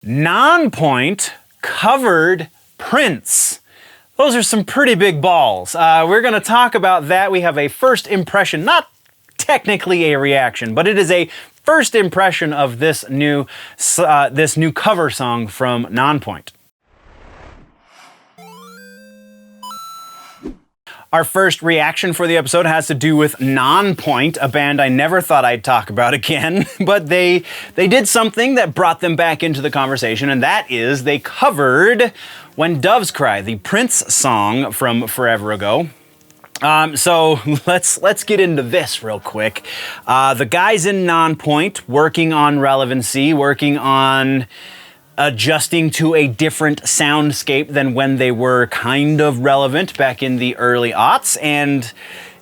Nonpoint covered Prince. Those are some pretty big balls. We're going to talk about that. We have a first impression, not technically a reaction, but it is a first impression of this new cover song from Nonpoint. Our first reaction for the episode has to do with Nonpoint, a band I never thought I'd talk about again, but they did something that brought them back into the conversation, and that is they covered When Doves Cry, the Prince song from forever ago. So let's get into this real quick. The guys in Nonpoint working on relevancy, working on adjusting to a different soundscape than when they were kind of relevant back in the early aughts, and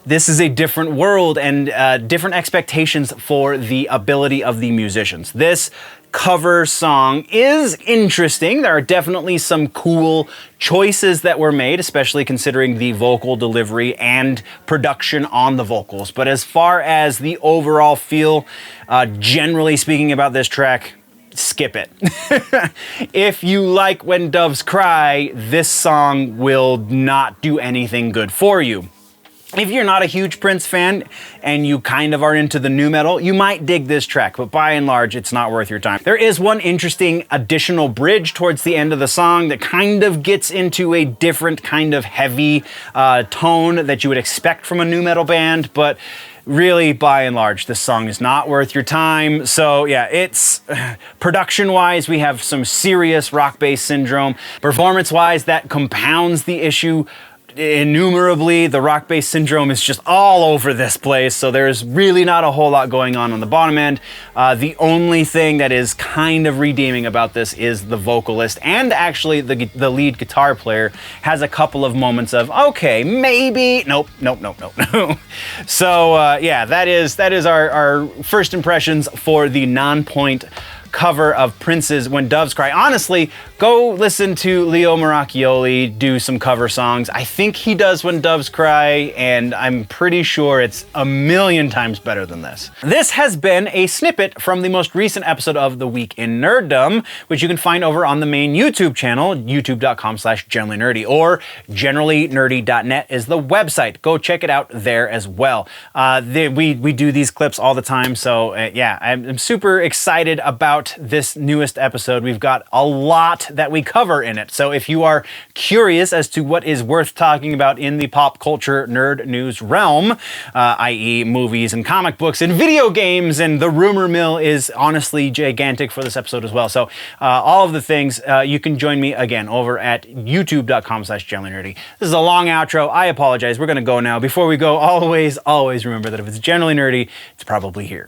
this is a different world and different expectations for the ability of the musicians. This cover song is interesting. There are definitely some cool choices that were made, especially considering the vocal delivery and production on the vocals. But as far as the overall feel, generally speaking about this track, skip it. If you like When Doves Cry, this song will not do anything good for you. If you're not a huge Prince fan and you kind of are into the nu metal, you might dig this track, but by and large, it's not worth your time. There is one interesting additional bridge towards the end of the song that kind of gets into a different kind of heavy tone that you would expect from a nu metal band, but really, by and large, this song is not worth your time. So yeah, it's production-wise, we have some serious rock bass syndrome. Performance-wise, that compounds the issue innumerably. The rock bass syndrome is just all over this place, so there's really not a whole lot going on the bottom end. The only thing that is kind of redeeming about this is the vocalist, and actually the lead guitar player has a couple of moments of, okay, maybe, nope. So yeah, that is our first impressions for the Nonpoint cover of Prince's When Doves Cry. Honestly, go listen to Leo Maracchioli do some cover songs. I think he does When Doves Cry, and I'm pretty sure it's a million times better than this. This has been a snippet from the most recent episode of The Week in Nerddom, which you can find over on the main YouTube channel, youtube.com/generallynerdy, or generallynerdy.net is the website. Go check it out there as well. We do these clips all the time, so yeah, I'm super excited about this newest episode. We've got a lot that we cover in it. So if you are curious as to what is worth talking about in the pop culture nerd news realm, i.e. movies and comic books and video games, and the rumor mill is honestly gigantic for this episode as well. So all of the things, you can join me again over at youtube.com/generallynerdy. This is a long outro. I apologize. We're going to go now. Before we go, always remember that if it's generally nerdy, it's probably here.